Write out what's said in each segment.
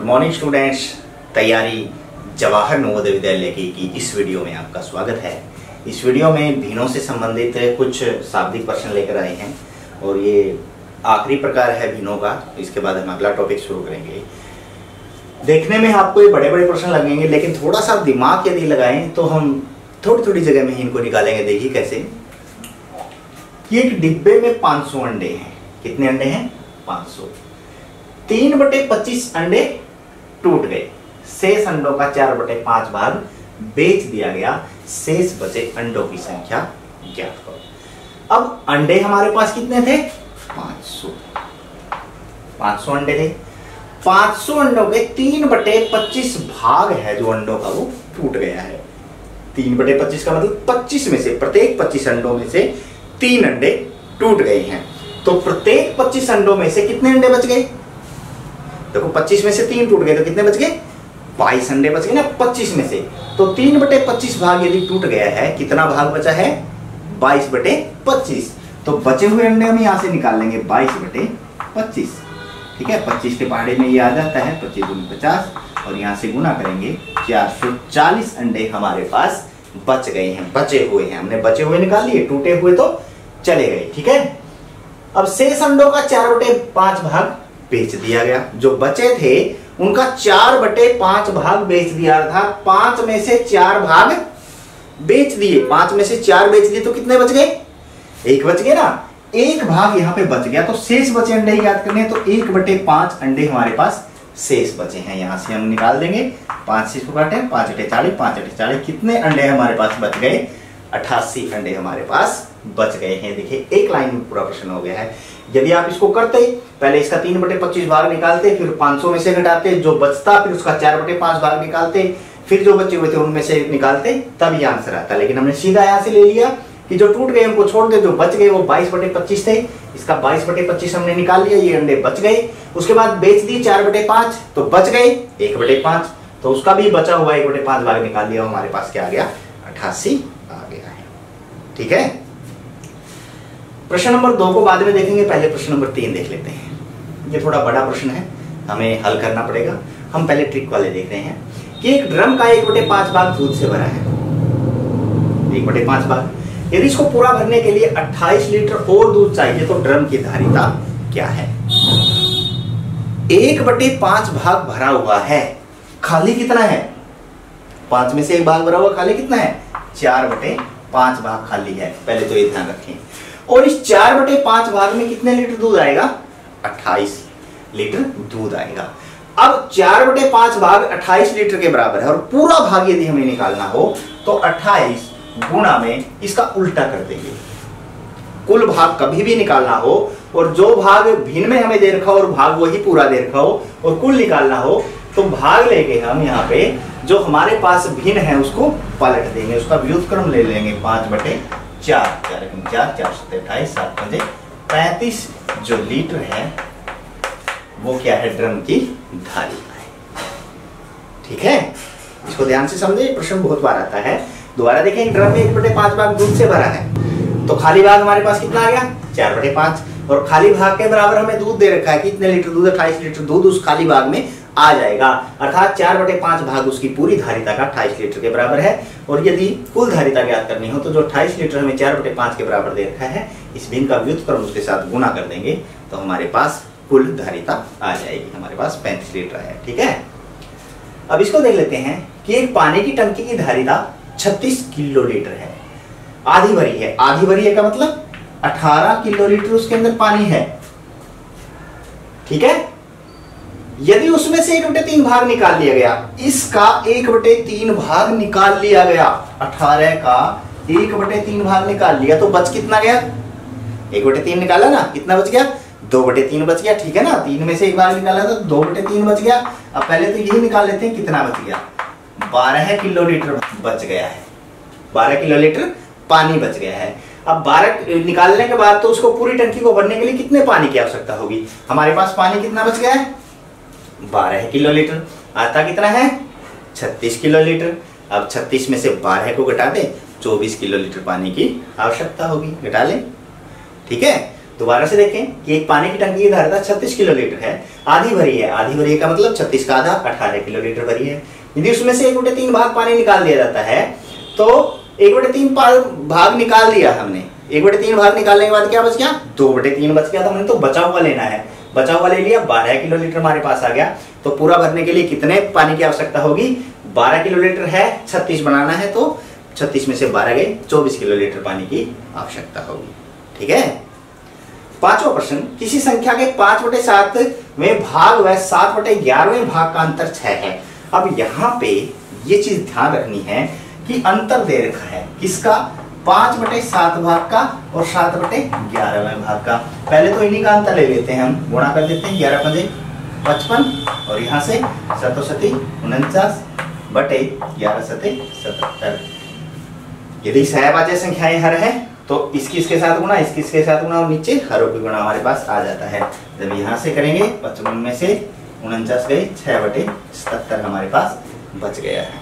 Morning students, तैयारी जवाहर नवोदय विद्यालय की इस वीडियो में आपका स्वागत है। इस वीडियो में भीनों से संबंधित कुछ शाब्दिक प्रश्न लेकर आए हैं और ये आखिरी प्रकार है भीनों का। इसके बाद हम अगला टॉपिक शुरू करेंगे। देखने में आपको ये बड़े बड़े प्रश्न लगेंगे, लेकिन थोड़ा सा दिमाग यदि लगाएं तो हम थोड़ी थोड़ी जगह में ही इनको निकालेंगे। देखिए कैसे। ये एक डिब्बे में 500 अंडे हैं। कितने अंडे हैं? 500। 3/25 अंडे टूट गए। शेष अंडों का 4/5 भाग बेच दिया गया। शेष बचे अंडों की संख्या ज्ञात करो। अब अंडे हमारे पास कितने थे? 500 अंडे थे। 500 अंडों के 3/25 भाग है जो अंडों का वो टूट गया है। 3/25 का मतलब 25 में से, प्रत्येक 25 अंडों में से 3 अंडे टूट गए हैं। तो प्रत्येक 25 अंडों में से कितने अंडे बच गए? देखो 25 में से 3 टूट गए तो कितने बच गए? 22 अंडे बच गए ना 25 में से। तो 3/25 भाग यदि टूट गया है, कितना भाग बचा है? 22/25। तो बचे हुए अंडे हम यहां से निकाल लेंगे 22/25। ठीक है, 25 के पहाड़े में ये आ जाता है 25 × 50 और यहां से गुना करेंगे 440 अंडे हमारे पास बच गए हैं, बचे हुए हैं। हमने बचे हुए निकाल लिए, टूटे हुए तो चले गए। ठीक है, अब शेष अंडों का 4/5 भाग बेच दिया गया। जो बचे थे उनका 4/5 भाग बेच दिया था। 5 में से 4 भाग बेच दिए। 5 में से 4 बेच दिए तो कितने बच गए? 1 बच गए ना। 1 भाग यहां पे बच गया। तो शेष बचे अंडे याद करने हैं, तो 1/5 अंडे हमारे पास शेष बचे हैं। यहां से हम निकाल देंगे। 5 से इसको काटे, 5/40, 5/40 कितने अंडे हमारे पास बच गए? 88 अंडे हमारे पास बच गए हैं। देखिए एक लाइन में पूरा प्रश्न हो गया है। यदि आप इसको करते, पहले इसका 3/25 भाग निकालते, फिर 500 में से घटाते, जो बचता फिर उसका 4/5 भाग निकालते, फिर जो बचे हुए थे उनमें से निकालते, तब ये आंसर आता। लेकिन हमने सीधा यहां से ले लिया कि जो टूट गए उनको छोड़ दे, जो बच गए वो 22/25 थे। इसका 22/25 हमने निकाल लिया, ये अंडे बच गए। उसके बाद बेच दिए 4/5, तो बच गए 1/5। तो उसका भी बचा हुआ 1/5 भाग निकाल लिया, हमारे पास क्या आ गया? 88 आ गया है। ठीक है, प्रश्न नंबर 2 को बाद में देखेंगे, पहले प्रश्न नंबर 3 देख लेते हैं। ये थोड़ा बड़ा प्रश्न है, हमें हल करना पड़ेगा। हम पहले ट्रिक वाले देख रहे हैं कि एक ड्रम का 1/5 भाग दूध से भरा है। 1/5 भाग, यदि इसको पूरा भरने के लिए 28 लीटर और दूध चाहिए तो ड्रम की धारिता क्या है? 1/5 भाग भरा हुआ है, खाली कितना है? 5 में से 1 भाग भरा हुआ, खाली कितना है? 4/5 भाग खाली है। पहले तो ये ध्यान रखें। और इस 4/5 भाग में कितने लीटर दूध आएगा? 28 लीटर दूध आएगा। अब 4/5 भाग 28 लीटर के बराबर है और पूरा भाग यदि हमें निकालना हो तो 28 गुणा में इसका उल्टा कर देंगे। कुल भाग कभी भी निकालना हो और जो भाग भिन्न में हमें दे रखा हो और भाग वही पूरा दे रखा हो और कुल निकालना हो तो भाग लेके हम यहाँ पे जो हमारे पास भिन्न है उसको पलट देंगे, उसका व्युत्क्रम ले लेंगे 5/4। 4 28 7 35 जो लीटर है वो क्या है? ड्रम की धारिता है। ठीक है, इसको ध्यान से समझे, प्रश्न बहुत बार आता है। दोबारा देखें, ड्रम में 1/5 भाग दूध से भरा है तो खाली भाग हमारे पास कितना आ गया? 4/5। और खाली भाग के बराबर हमें दूध दे रखा है, कितने लीटर दूध? 28 लीटर दूध उस खाली भाग में आ जाएगा। अर्थात 4/5 भाग उसकी पूरी धारिता का 28 लीटर के बराबर है। और यदि कुल धारिता ज्ञात करनी हो तो जो 28 लीटर हमें 4/5 के बराबर दे रखा है, इस भिन्न का व्युत्क्रम उसके साथ गुना कर देंगे तो हमारे पास कुल धारिता आ जाएगी। हमारे पास 35 लीटर है। ठीक है, अब इसको देख लेते हैं कि एक पानी की टंकी की धारिता 36 किलोलीटर है, आधी भरी है। आधी भरी है का मतलब 18 किलोलीटर उसके अंदर पानी है। ठीक है, यदि उसमें से 1/3 भाग निकाल लिया गया, इसका 1/3 भाग निकाल लिया गया, 18 का 1/3 भाग निकाल लिया तो बच कितना गया? 1/3 निकाला ना, कितना बच गया? 2/3 बच गया। ठीक है ना, 3 में से 1 भाग निकाला तो 2/3 बच गया। अब पहले तो यही निकाल लेते हैं कितना बच गया। 12 किलोलीटर बच गया है। 12 किलोलीटर पानी बच गया है। अब 12 निकालने के बाद तो उसको पूरी टंकी को भरने के लिए कितने पानी की आवश्यकता होगी? हमारे पास पानी कितना बच गया है? 12 किलोलीटर। आता कितना है? 36 किलोलीटर। अब 36 में से 12 को घटा दें, 24 किलोलीटर पानी की आवश्यकता होगी। घटा लें। ठीक है, दोबारा से देखें कि एक पानी की टंकी की धारिता 36 किलोलीटर है, आधी भरी है। आधी भरी है का मतलब 36 का आधा 18 किलोलीटर भरी है। यदि उसमें से 1/3 भाग पानी निकाल दिया जाता है तो 1/3 भाग निकाल दिया हमने। 1/3 भाग निकालने के बाद क्या बच गया? 2/3 बच गया। तो हमने तो बचा हुआ लेना है, बचा हुआ ले लिया, 12 किलोलीटर हमारे पास आ गया। तो पूरा भरने के लिए कितने पानी की आवश्यकता होगी? 12 किलोलीटर है, 36 बनाना है तो 36 में से 12 गए, 24 किलोलीटर पानी की आवश्यकता होगी। ठीक है। पांचवा प्रश्न, किसी संख्या के 5/7वें भाग व 7/11वें भाग का अंतर 6 है। अब यहाँ पे ये चीज ध्यान रखनी है कि अंतर दे रखा है किसका? 5/7 भाग का और 7/11वें भाग का। पहले तो इन्हीं का अंतर ले लेते हैं, हम गुणा कर देते हैं। 11 पंजे 55 और यहाँ से 7 7 49 बटे 11 7 77। यदि सहभाज्य संख्याएं हर है तो इसके साथ गुणा, इसके साथ गुणा और नीचे हरों की गुणा हमारे पास आ जाता है। जब यहाँ से करेंगे 55 में से 49 गए, 6/77 हमारे पास बच गया है।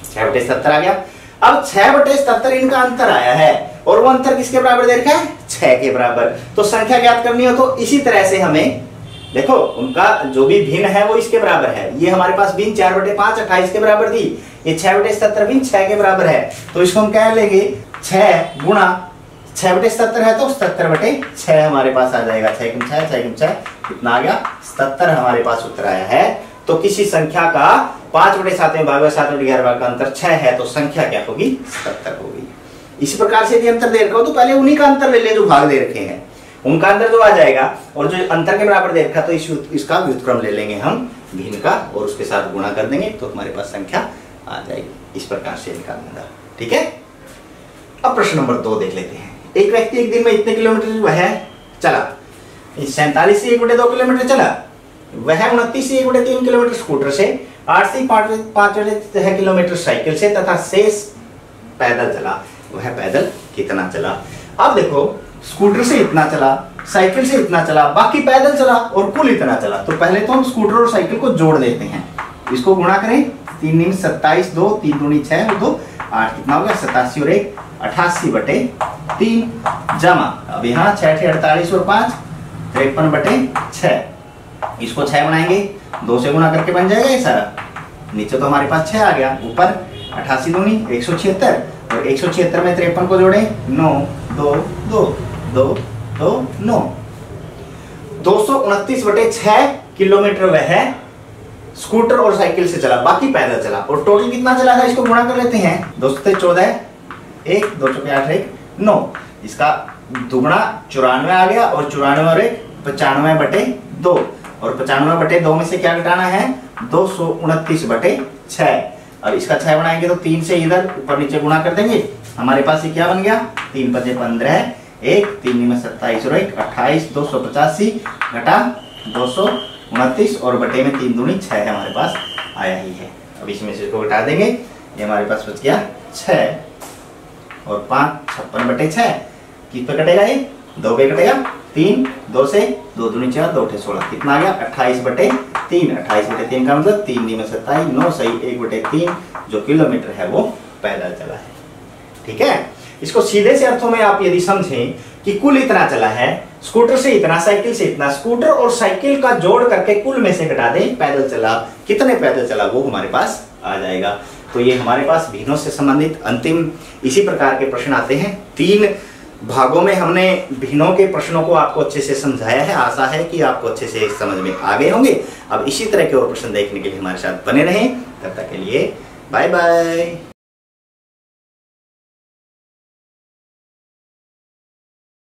6/77 आ गया। अब 6/77 इनका अंतर आया है और वो अंतर किसके बराबर दे रखा है? 6 के बराबर। तो संख्या ज्ञात करनी हो तो इसी तरह से हमें देखो, उनका जो भी भिन्न है वो इसके बराबर है। ये हमारे पास भिन्न 4/5 28 के बराबर थी, ये 6/77 भिन्न 6 के बराबर है। तो इसको हम क्या लेंगे? 6 गुणा 6/77 है तो 77/6 हमारे पास आ जाएगा। 6 गुना 6 6 गुना 6 कितना आ गया? 77 हमारे पास उत्तर आया है। तो किसी संख्या का 5/7वें भाग व 7/11वें भाग का अंतर 6 है तो संख्या क्या होगी? 77 होगी। इसी प्रकार से यदि अंतर दे रखा हो तो पहले उन्हीं का अंतर ले लें जो भाग दे रखे हैं, उनका अंतर जो आ जाएगा, और जो अंतर के बराबर दे रखा तो इसका व्युत्क्रम ले लेंगे हम भिन्न का और उसके साथ गुणा कर देंगे तो हमारे पास संख्या आ जाएगी। इस प्रकार से निकालना। ठीक है। अब प्रश्न नंबर 2 देख लेते हैं। एक व्यक्ति एक दिन में इतने किलोमीटर वह चला, 47 से 1/2 किलोमीटर चला, वह 29 से 1/3 किलोमीटर स्कूटर से, 8 से 5/6 किलोमीटर साइकिल से तथा शेष पैदल चला। वह पैदल कितना चला? अब देखो, स्कूटर से इतना चला, साइकिल से इतना चला, बाकी पैदल चला और कुल इतना चला। तो पहले तो हम स्कूटर और साइकिल को जोड़ देते हैं, इसको गुणा करें। 3 9 27 2 3 दूनी 6 और 2 8 कितना हो गया? 87 और 1 88/3 जमा, अब यहाँ 6 6 48 और 5 53/6। इसको 6 बनाएंगे, 2 से गुणा करके बन जाएगा ये सारा। नीचे तो हमारे पास 6 आ गया, ऊपर 88 दूनी 176 और 176 में 53 को जोड़े 9 2 2 2 2 9 229/6 किलोमीटर वह स्कूटर और साइकिल से चला, बाकी पैदल चला। और टोटल कितना चला था इसको गुणा कर लेते हैं। 2 से 14 1 2 4 8 1 9, इसका दुगुना 94 आ गया और 94 और 1 95/2 और 95/2 में से क्या घटाना है? 229/6। अब इसका 6 बनाएंगे तो 3 से इधर ऊपर नीचे गुणा कर देंगे। हमारे पास ये क्या बन गया? 3 5 15 1 3 में 27 और 1 28 285 घटा 229 और बटे में 3 दूनी 6 है हमारे पास आया ही है। अब इसमें से इसको घटा देंगे, ये हमारे पास बच गया 6 और 5 56/6। किस पे कटेगा? ये 2 पे कटेगा। 3 2 से 2 दूनी 4 2 8 16 कितना आ गया? 28/3। 28/3 का मतलब 3 में 27 9 सही 1/3 जो किलोमीटर है वो पैदल चला है। ठीक है। इसको सीधे से अर्थों में आप यदि समझें कि कुल इतना चला है, स्कूटर से इतना, साइकिल से इतना, स्कूटर और साइकिल का जोड़ करके कुल में से घटा दें पैदल चला, कितने पैदल चला वो हमारे पास आ जाएगा। तो ये हमारे पास भिन्नों से संबंधित अंतिम इसी प्रकार के प्रश्न आते हैं। 3 भागों में हमने भिन्नों के प्रश्नों को आपको अच्छे से समझाया है। आशा है कि आपको अच्छे से समझ में आ गए होंगे। अब इसी तरह के और प्रश्न देखने के लिए हमारे साथ बने रहें। तब तक के लिए बाय बाय।